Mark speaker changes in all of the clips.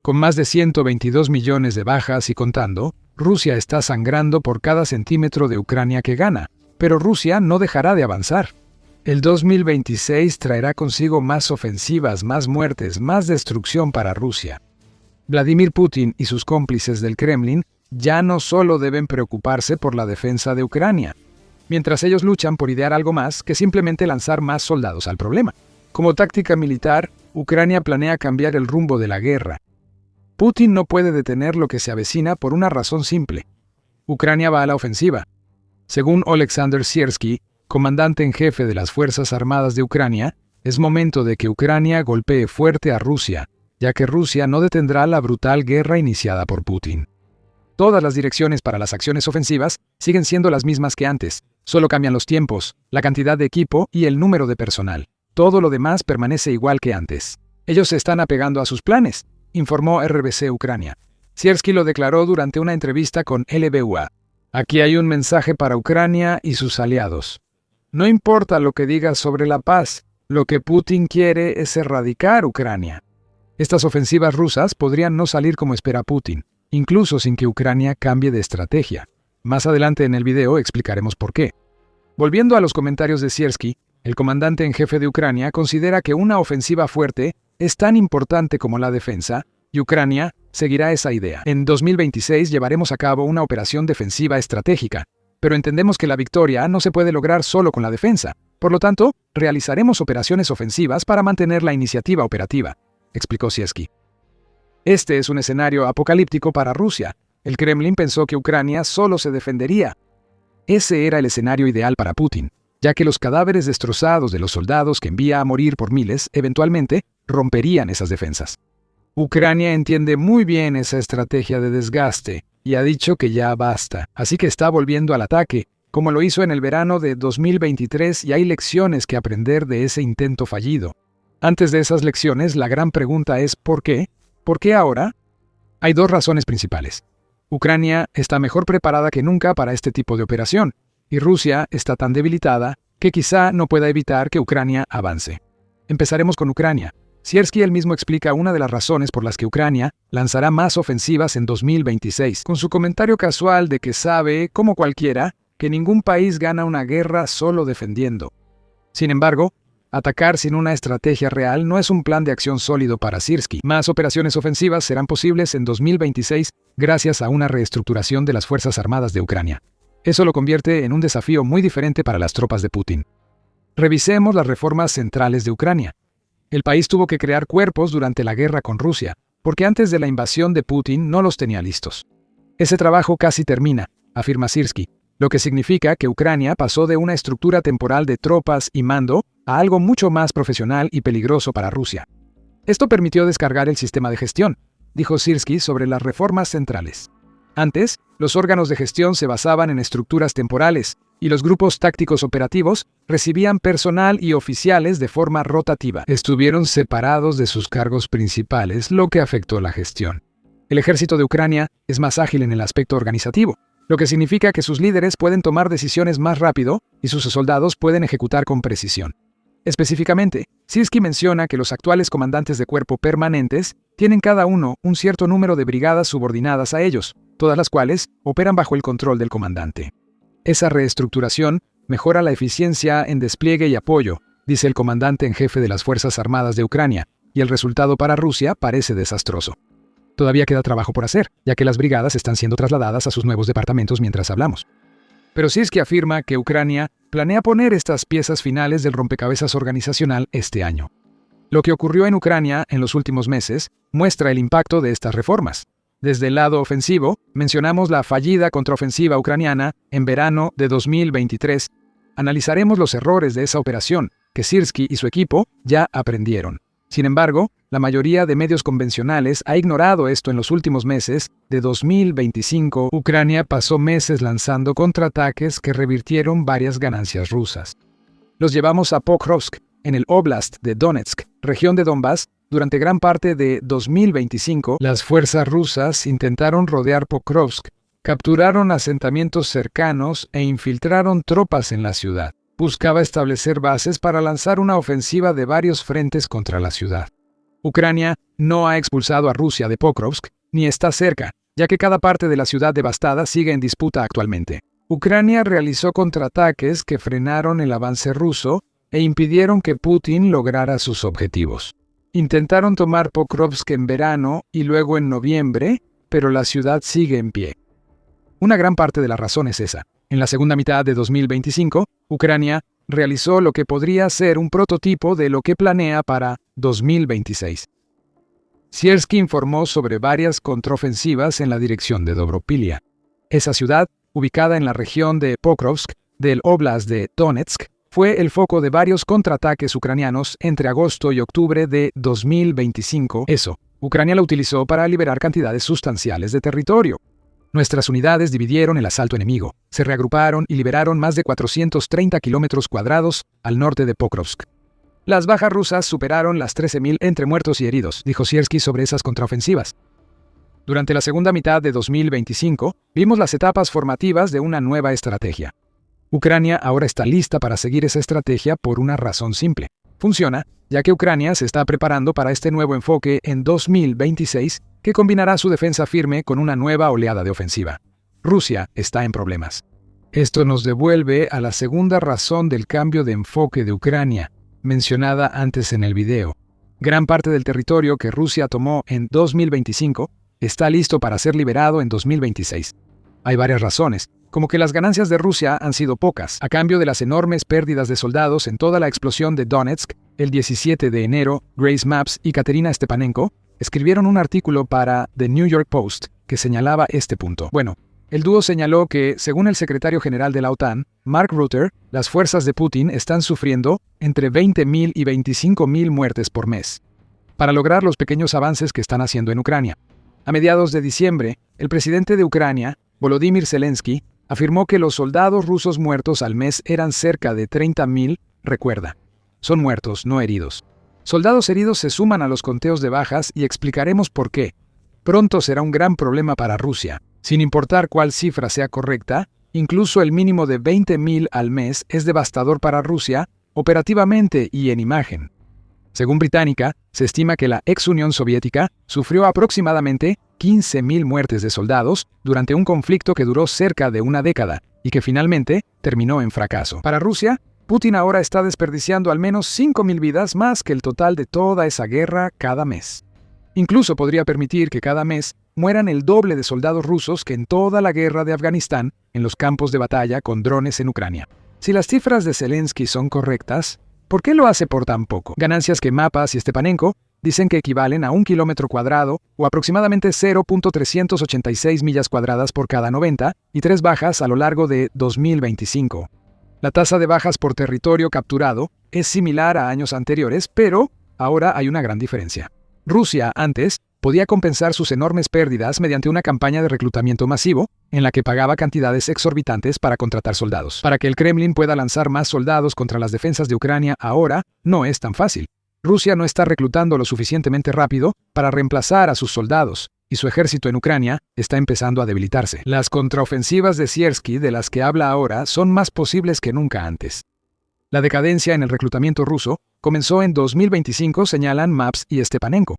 Speaker 1: Con más de 122 millones de bajas y contando, Rusia está sangrando por cada centímetro de Ucrania que gana, pero Rusia no dejará de avanzar. El 2026 traerá consigo más ofensivas, más muertes, más destrucción para Rusia. Vladimir Putin y sus cómplices del Kremlin ya no solo deben preocuparse por la defensa de Ucrania, mientras ellos luchan por idear algo más que simplemente lanzar más soldados al problema. Como táctica militar, Ucrania planea cambiar el rumbo de la guerra. Putin no puede detener lo que se avecina por una razón simple. Ucrania va a la ofensiva. Según Oleksandr Siersky, comandante en jefe de las Fuerzas Armadas de Ucrania, es momento de que Ucrania golpee fuerte a Rusia, ya que Rusia no detendrá la brutal guerra iniciada por Putin. Todas las direcciones para las acciones ofensivas siguen siendo las mismas que antes, solo cambian los tiempos, la cantidad de equipo y el número de personal. Todo lo demás permanece igual que antes. Ellos se están apegando a sus planes, informó RBC Ucrania. Siersky lo declaró durante una entrevista con LBUA. Aquí hay un mensaje para Ucrania y sus aliados. No importa lo que digas sobre la paz, lo que Putin quiere es erradicar Ucrania. Estas ofensivas rusas podrían no salir como espera Putin, incluso sin que Ucrania cambie de estrategia. Más adelante en el video explicaremos por qué. Volviendo a los comentarios de Siersky, el comandante en jefe de Ucrania considera que una ofensiva fuerte es tan importante como la defensa, y Ucrania seguirá esa idea. En 2026 llevaremos a cabo una operación defensiva estratégica, pero entendemos que la victoria no se puede lograr solo con la defensa. Por lo tanto, realizaremos operaciones ofensivas para mantener la iniciativa operativa, explicó Siersky. Este es un escenario apocalíptico para Rusia. El Kremlin pensó que Ucrania solo se defendería. Ese era el escenario ideal para Putin, ya que los cadáveres destrozados de los soldados que envía a morir por miles eventualmente romperían esas defensas. Ucrania entiende muy bien esa estrategia de desgaste y ha dicho que ya basta, así que está volviendo al ataque, como lo hizo en el verano de 2023, y hay lecciones que aprender de ese intento fallido. Antes de esas lecciones, la gran pregunta es ¿por qué? ¿Por qué ahora? Hay dos razones principales. Ucrania está mejor preparada que nunca para este tipo de operación, y Rusia está tan debilitada que quizá no pueda evitar que Ucrania avance. Empezaremos con Ucrania. Siersky él mismo explica una de las razones por las que Ucrania lanzará más ofensivas en 2026, con su comentario casual de que sabe, como cualquiera, que ningún país gana una guerra solo defendiendo. Sin embargo, atacar sin una estrategia real no es un plan de acción sólido para Siersky. Más operaciones ofensivas serán posibles en 2026 gracias a una reestructuración de las Fuerzas Armadas de Ucrania. Eso lo convierte en un desafío muy diferente para las tropas de Putin. Revisemos las reformas centrales de Ucrania. El país tuvo que crear cuerpos durante la guerra con Rusia, porque antes de la invasión de Putin no los tenía listos. Ese trabajo casi termina, afirma Siersky, lo que significa que Ucrania pasó de una estructura temporal de tropas y mando a algo mucho más profesional y peligroso para Rusia. Esto permitió descargar el sistema de gestión, dijo Siersky sobre las reformas centrales. Antes, los órganos de gestión se basaban en estructuras temporales, y los grupos tácticos operativos recibían personal y oficiales de forma rotativa. Estuvieron separados de sus cargos principales, lo que afectó la gestión. El ejército de Ucrania es más ágil en el aspecto organizativo, lo que significa que sus líderes pueden tomar decisiones más rápido y sus soldados pueden ejecutar con precisión. Específicamente, Siersky menciona que los actuales comandantes de cuerpo permanentes tienen cada uno un cierto número de brigadas subordinadas a ellos, todas las cuales operan bajo el control del comandante. Esa reestructuración mejora la eficiencia en despliegue y apoyo, dice el comandante en jefe de las Fuerzas Armadas de Ucrania, y el resultado para Rusia parece desastroso. Todavía queda trabajo por hacer, ya que las brigadas están siendo trasladadas a sus nuevos departamentos mientras hablamos. Pero Siersky afirma que Ucrania planea poner estas piezas finales del rompecabezas organizacional este año. Lo que ocurrió en Ucrania en los últimos meses muestra el impacto de estas reformas. Desde el lado ofensivo, mencionamos la fallida contraofensiva ucraniana en verano de 2023. Analizaremos los errores de esa operación, que Siersky y su equipo ya aprendieron. Sin embargo, la mayoría de medios convencionales ha ignorado esto en los últimos meses. De 2025, Ucrania pasó meses lanzando contraataques que revirtieron varias ganancias rusas. Los llevamos a Pokrovsk, en el Oblast de Donetsk, región de Donbass. Durante gran parte de 2025, las fuerzas rusas intentaron rodear Pokrovsk, capturaron asentamientos cercanos e infiltraron tropas en la ciudad. Buscaba establecer bases para lanzar una ofensiva de varios frentes contra la ciudad. Ucrania no ha expulsado a Rusia de Pokrovsk, ni está cerca, ya que cada parte de la ciudad devastada sigue en disputa actualmente. Ucrania realizó contraataques que frenaron el avance ruso e impidieron que Putin lograra sus objetivos. Intentaron tomar Pokrovsk en verano y luego en noviembre, pero la ciudad sigue en pie. Una gran parte de la razón es esa. En la segunda mitad de 2025, Ucrania realizó lo que podría ser un prototipo de lo que planea para 2026. Siersky informó sobre varias contraofensivas en la dirección de Dobropilia. Esa ciudad, ubicada en la región de Pokrovsk del Oblast de Donetsk, fue el foco de varios contraataques ucranianos entre agosto y octubre de 2025. Ucrania lo utilizó para liberar cantidades sustanciales de territorio. Nuestras unidades dividieron el asalto enemigo, se reagruparon y liberaron más de 430 kilómetros cuadrados al norte de Pokrovsk. Las bajas rusas superaron las 13.000 entre muertos y heridos, dijo Siersky sobre esas contraofensivas. Durante la segunda mitad de 2025, vimos las etapas formativas de una nueva estrategia. Ucrania ahora está lista para seguir esa estrategia por una razón simple. Funciona, ya que Ucrania se está preparando para este nuevo enfoque en 2026, que combinará su defensa firme con una nueva oleada de ofensiva. Rusia está en problemas. Esto nos devuelve a la segunda razón del cambio de enfoque de Ucrania, mencionada antes en el video. Gran parte del territorio que Rusia tomó en 2025 está listo para ser liberado en 2026. Hay varias razones, como que las ganancias de Rusia han sido pocas, a cambio de las enormes pérdidas de soldados en toda la explosión de Donetsk. El 17 de enero, Grace Maps y Katerina Stepanenko escribieron un artículo para The New York Post que señalaba este punto. Bueno, el dúo señaló que, según el secretario general de la OTAN, Mark Rutte, las fuerzas de Putin están sufriendo entre 20.000 y 25.000 muertes por mes para lograr los pequeños avances que están haciendo en Ucrania. A mediados de diciembre, el presidente de Ucrania, Volodymyr Zelensky, afirmó que los soldados rusos muertos al mes eran cerca de 30.000, recuerda. Son muertos, no heridos. Soldados heridos se suman a los conteos de bajas y explicaremos por qué. Pronto será un gran problema para Rusia. Sin importar cuál cifra sea correcta, incluso el mínimo de 20.000 al mes es devastador para Rusia, operativamente y en imagen. Según Británica, se estima que la ex Unión Soviética sufrió aproximadamente 15.000 muertes de soldados durante un conflicto que duró cerca de una década y que finalmente terminó en fracaso. Para Rusia, Putin ahora está desperdiciando al menos 5.000 vidas más que el total de toda esa guerra cada mes. Incluso podría permitir que cada mes mueran el doble de soldados rusos que en toda la guerra de Afganistán en los campos de batalla con drones en Ucrania. Si las cifras de Zelensky son correctas, ¿por qué lo hace por tan poco? Ganancias que Mapas y Stepanenko dicen que equivalen a 1 kilómetro cuadrado o aproximadamente 0.386 millas cuadradas por cada 90 y 3 bajas a lo largo de 2025. La tasa de bajas por territorio capturado es similar a años anteriores, pero ahora hay una gran diferencia. Rusia, antes, podía compensar sus enormes pérdidas mediante una campaña de reclutamiento masivo, en la que pagaba cantidades exorbitantes para contratar soldados. Para que el Kremlin pueda lanzar más soldados contra las defensas de Ucrania ahora, no es tan fácil. Rusia no está reclutando lo suficientemente rápido para reemplazar a sus soldados, y su ejército en Ucrania está empezando a debilitarse. Las contraofensivas de Siersky, de las que habla ahora, son más posibles que nunca antes. La decadencia en el reclutamiento ruso comenzó en 2025, señalan Maps y Stepanenko.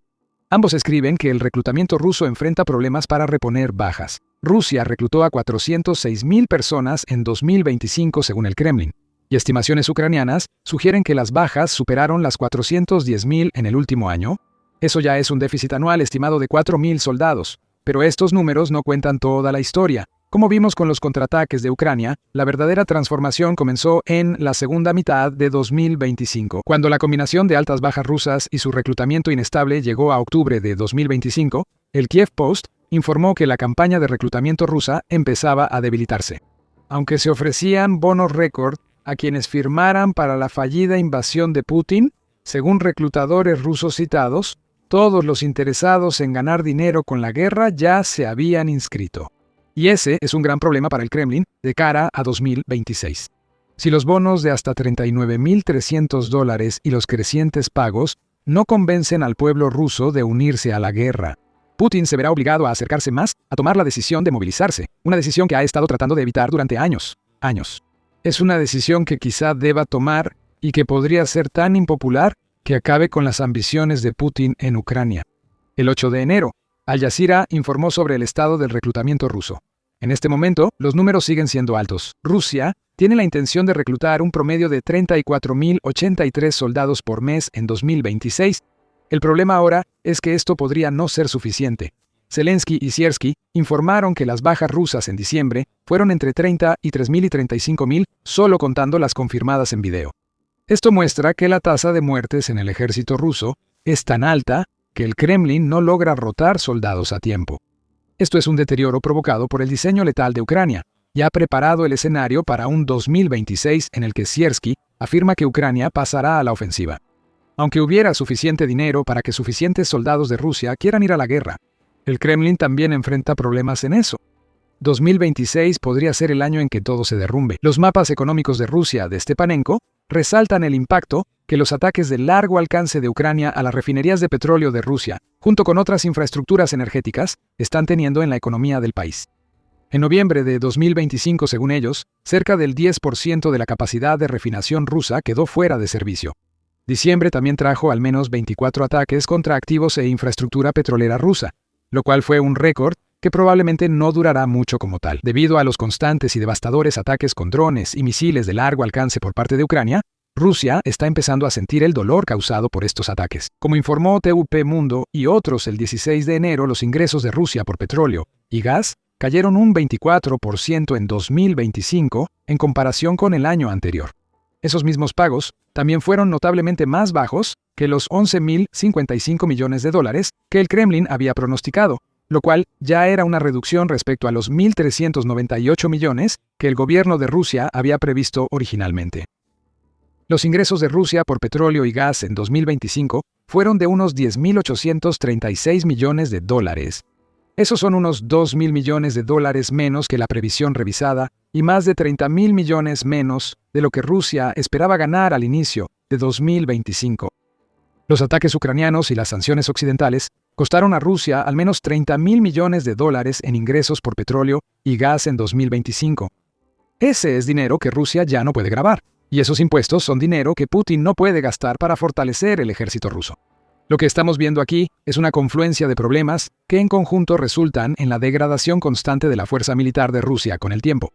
Speaker 1: Ambos escriben que el reclutamiento ruso enfrenta problemas para reponer bajas. Rusia reclutó a 406.000 personas en 2025 según el Kremlin, y estimaciones ucranianas sugieren que las bajas superaron las 410.000 en el último año. Eso ya es un déficit anual estimado de 4.000 soldados, pero estos números no cuentan toda la historia. Como vimos con los contraataques de Ucrania, la verdadera transformación comenzó en la segunda mitad de 2025, cuando la combinación de altas bajas rusas y su reclutamiento inestable llegó a octubre de 2025, el Kiev Post informó que la campaña de reclutamiento rusa empezaba a debilitarse. Aunque se ofrecían bonos récord a quienes firmaran para la fallida invasión de Putin, según reclutadores rusos citados, todos los interesados en ganar dinero con la guerra ya se habían inscrito. Y ese es un gran problema para el Kremlin de cara a 2026. Si los bonos de hasta $39.300 y los crecientes pagos no convencen al pueblo ruso de unirse a la guerra, Putin se verá obligado a acercarse más a tomar la decisión de movilizarse, una decisión que ha estado tratando de evitar durante años. Es una decisión que quizá deba tomar y que podría ser tan impopular que acabe con las ambiciones de Putin en Ucrania. El 8 de enero, Al Jazeera informó sobre el estado del reclutamiento ruso. En este momento, los números siguen siendo altos. Rusia tiene la intención de reclutar un promedio de 34.083 soldados por mes en 2026. El problema ahora es que esto podría no ser suficiente. Zelensky y Siersky informaron que las bajas rusas en diciembre fueron entre 33.000 y 35.000, solo contando las confirmadas en video. Esto muestra que la tasa de muertes en el ejército ruso es tan alta que el Kremlin no logra rotar soldados a tiempo. Esto es un deterioro provocado por el diseño letal de Ucrania, y ha preparado el escenario para un 2026 en el que Siersky afirma que Ucrania pasará a la ofensiva. Aunque hubiera suficiente dinero para que suficientes soldados de Rusia quieran ir a la guerra, el Kremlin también enfrenta problemas en eso. 2026 podría ser el año en que todo se derrumbe. Los mapas económicos de Rusia de Stepanenko resaltan el impacto que los ataques de largo alcance de Ucrania a las refinerías de petróleo de Rusia, junto con otras infraestructuras energéticas, están teniendo en la economía del país. En noviembre de 2025, según ellos, cerca del 10% de la capacidad de refinación rusa quedó fuera de servicio. Diciembre también trajo al menos 24 ataques contra activos e infraestructura petrolera rusa, lo cual fue un récord que probablemente no durará mucho como tal. Debido a los constantes y devastadores ataques con drones y misiles de largo alcance por parte de Ucrania, Rusia está empezando a sentir el dolor causado por estos ataques. Como informó TVP Mundo y otros el 16 de enero, los ingresos de Rusia por petróleo y gas cayeron un 24% en 2025 en comparación con el año anterior. Esos mismos pagos también fueron notablemente más bajos que los 11.055 millones de dólares que el Kremlin había pronosticado, lo cual ya era una reducción respecto a los 1.398 millones que el gobierno de Rusia había previsto originalmente. Los ingresos de Rusia por petróleo y gas en 2025 fueron de unos 10.836 millones de dólares. Esos son unos 2.000 millones de dólares menos que la previsión revisada y más de 30.000 millones menos de lo que Rusia esperaba ganar al inicio de 2025. Los ataques ucranianos y las sanciones occidentales costaron a Rusia al menos 30.000 millones de dólares en ingresos por petróleo y gas en 2025. Ese es dinero que Rusia ya no puede grabar, y esos impuestos son dinero que Putin no puede gastar para fortalecer el ejército ruso. Lo que estamos viendo aquí es una confluencia de problemas que en conjunto resultan en la degradación constante de la fuerza militar de Rusia con el tiempo.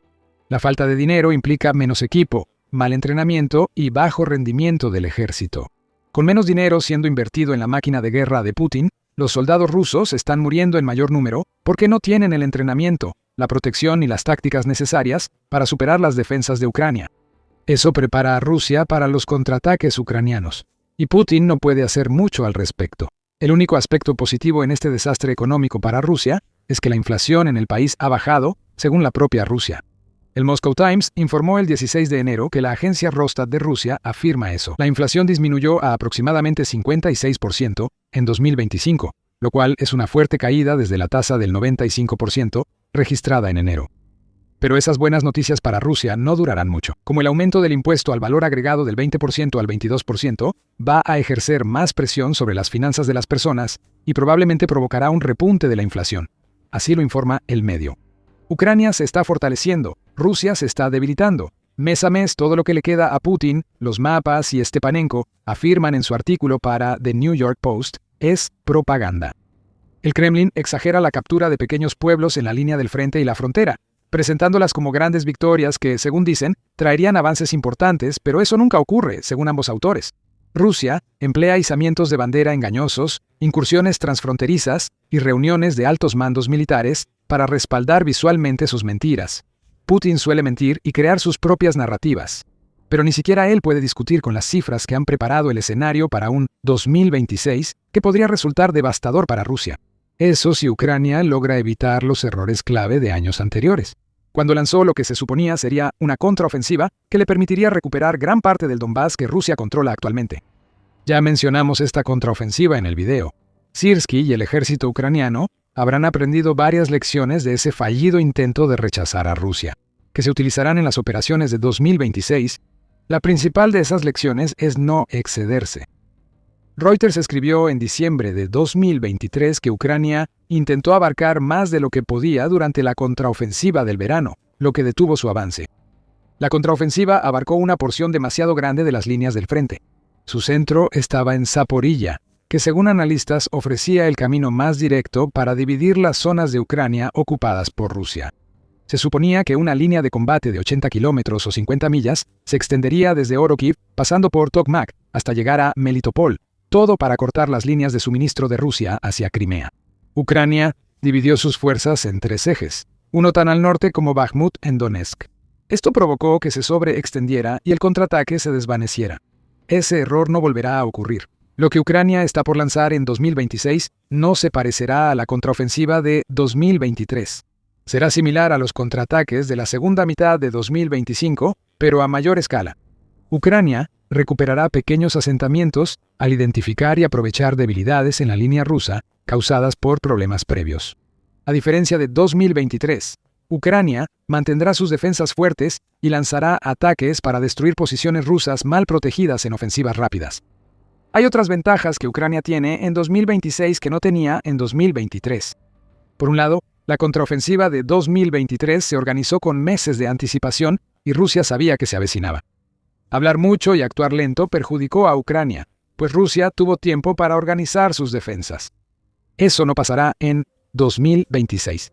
Speaker 1: La falta de dinero implica menos equipo, mal entrenamiento y bajo rendimiento del ejército. Con menos dinero siendo invertido en la máquina de guerra de Putin, los soldados rusos están muriendo en mayor número porque no tienen el entrenamiento, la protección y las tácticas necesarias para superar las defensas de Ucrania. Eso prepara a Rusia para los contraataques ucranianos. Y Putin no puede hacer mucho al respecto. El único aspecto positivo en este desastre económico para Rusia es que la inflación en el país ha bajado, según la propia Rusia. El Moscow Times informó el 16 de enero que la agencia Rosstat de Rusia afirma eso. La inflación disminuyó a aproximadamente 56% en 2025, lo cual es una fuerte caída desde la tasa del 95% registrada en enero. Pero esas buenas noticias para Rusia no durarán mucho. Como el aumento del impuesto al valor agregado del 20% al 22% va a ejercer más presión sobre las finanzas de las personas y probablemente provocará un repunte de la inflación. Así lo informa El Medio. Ucrania se está fortaleciendo, Rusia se está debilitando. Mes a mes todo lo que le queda a Putin, los mapas y Stepanenko afirman en su artículo para The New York Post, es propaganda. El Kremlin exagera la captura de pequeños pueblos en la línea del frente y la frontera, presentándolas como grandes victorias que, según dicen, traerían avances importantes, pero eso nunca ocurre, según ambos autores. Rusia emplea izamientos de bandera engañosos, incursiones transfronterizas y reuniones de altos mandos militares para respaldar visualmente sus mentiras. Putin suele mentir y crear sus propias narrativas, pero ni siquiera él puede discutir con las cifras que han preparado el escenario para un 2026 que podría resultar devastador para Rusia. Eso si Ucrania logra evitar los errores clave de años anteriores, cuando lanzó lo que se suponía sería una contraofensiva que le permitiría recuperar gran parte del Donbass que Rusia controla actualmente. Ya mencionamos esta contraofensiva en el video. Siersky y el ejército ucraniano habrán aprendido varias lecciones de ese fallido intento de rechazar a Rusia, que se utilizarán en las operaciones de 2026. La principal de esas lecciones es no excederse. Reuters escribió en diciembre de 2023 que Ucrania intentó abarcar más de lo que podía durante la contraofensiva del verano, lo que detuvo su avance. La contraofensiva abarcó una porción demasiado grande de las líneas del frente. Su centro estaba en Zaporilla, que según analistas ofrecía el camino más directo para dividir las zonas de Ucrania ocupadas por Rusia. Se suponía que una línea de combate de 80 kilómetros o 50 millas se extendería desde Orokhiv, pasando por Tokmak, hasta llegar a Melitopol, todo para cortar las líneas de suministro de Rusia hacia Crimea. Ucrania dividió sus fuerzas en 3 ejes, uno tan al norte como Bakhmut en Donetsk. Esto provocó que se sobreextendiera y el contraataque se desvaneciera. Ese error no volverá a ocurrir. Lo que Ucrania está por lanzar en 2026 no se parecerá a la contraofensiva de 2023. Será similar a los contraataques de la segunda mitad de 2025, pero a mayor escala. Ucrania recuperará pequeños asentamientos al identificar y aprovechar debilidades en la línea rusa causadas por problemas previos. A diferencia de 2023, Ucrania mantendrá sus defensas fuertes y lanzará ataques para destruir posiciones rusas mal protegidas en ofensivas rápidas. Hay otras ventajas que Ucrania tiene en 2026 que no tenía en 2023. Por un lado, la contraofensiva de 2023 se organizó con meses de anticipación y Rusia sabía que se avecinaba. Hablar mucho y actuar lento perjudicó a Ucrania, pues Rusia tuvo tiempo para organizar sus defensas. Eso no pasará en 2026.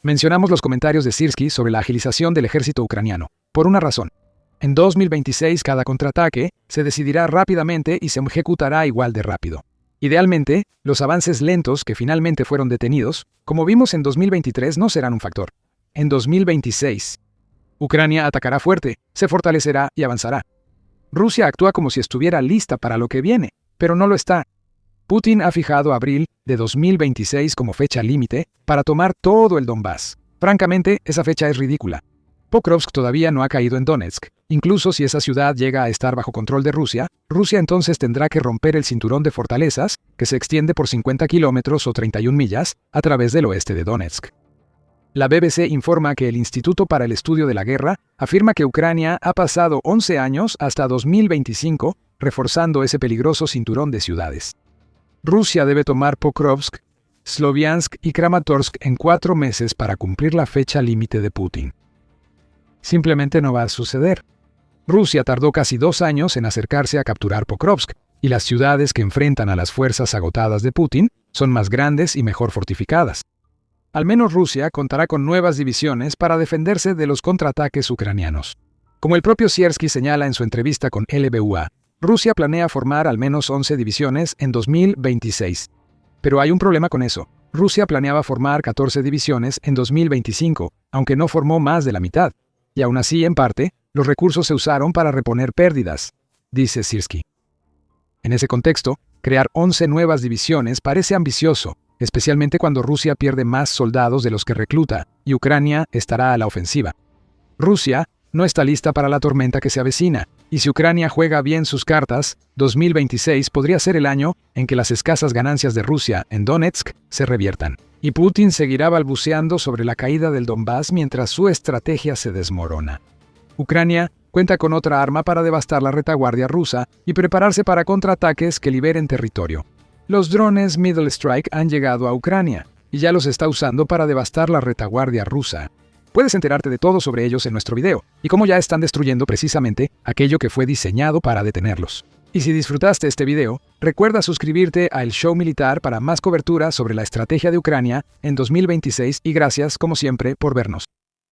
Speaker 1: Mencionamos los comentarios de Sirski sobre la agilización del ejército ucraniano, por una razón. En 2026 cada contraataque se decidirá rápidamente y se ejecutará igual de rápido. Idealmente, los avances lentos que finalmente fueron detenidos, como vimos en 2023, no serán un factor. En 2026, Ucrania atacará fuerte, se fortalecerá y avanzará. Rusia actúa como si estuviera lista para lo que viene, pero no lo está. Putin ha fijado abril de 2026 como fecha límite para tomar todo el Donbass. Francamente, esa fecha es ridícula. Pokrovsk todavía no ha caído en Donetsk. Incluso si esa ciudad llega a estar bajo control de Rusia, Rusia entonces tendrá que romper el cinturón de fortalezas, que se extiende por 50 kilómetros o 31 millas, a través del oeste de Donetsk. La BBC informa que el Instituto para el Estudio de la Guerra afirma que Ucrania ha pasado 11 años hasta 2025 reforzando ese peligroso cinturón de ciudades. Rusia debe tomar Pokrovsk, Sloviansk y Kramatorsk en 4 meses para cumplir la fecha límite de Putin. Simplemente no va a suceder. Rusia tardó casi 2 años en acercarse a capturar Pokrovsk, y las ciudades que enfrentan a las fuerzas agotadas de Putin son más grandes y mejor fortificadas. Al menos Rusia contará con nuevas divisiones para defenderse de los contraataques ucranianos. Como el propio Siersky señala en su entrevista con LBUA, Rusia planea formar al menos 11 divisiones en 2026. Pero hay un problema con eso. Rusia planeaba formar 14 divisiones en 2025, aunque no formó más de la mitad. Y aún así, en parte, los recursos se usaron para reponer pérdidas, dice Siersky. En ese contexto, crear 11 nuevas divisiones parece ambicioso, especialmente cuando Rusia pierde más soldados de los que recluta y Ucrania estará a la ofensiva. Rusia no está lista para la tormenta que se avecina, y si Ucrania juega bien sus cartas, 2026 podría ser el año en que las escasas ganancias de Rusia en Donetsk se reviertan. Y Putin seguirá balbuceando sobre la caída del Donbass mientras su estrategia se desmorona. Ucrania cuenta con otra arma para devastar la retaguardia rusa y prepararse para contraataques que liberen territorio. Los drones Middle Strike han llegado a Ucrania y ya los está usando para devastar la retaguardia rusa. Puedes enterarte de todo sobre ellos en nuestro video y cómo ya están destruyendo precisamente aquello que fue diseñado para detenerlos. Y si disfrutaste este video, recuerda suscribirte a El Show Militar para más cobertura sobre la estrategia de Ucrania en 2026 y gracias, como siempre, por vernos.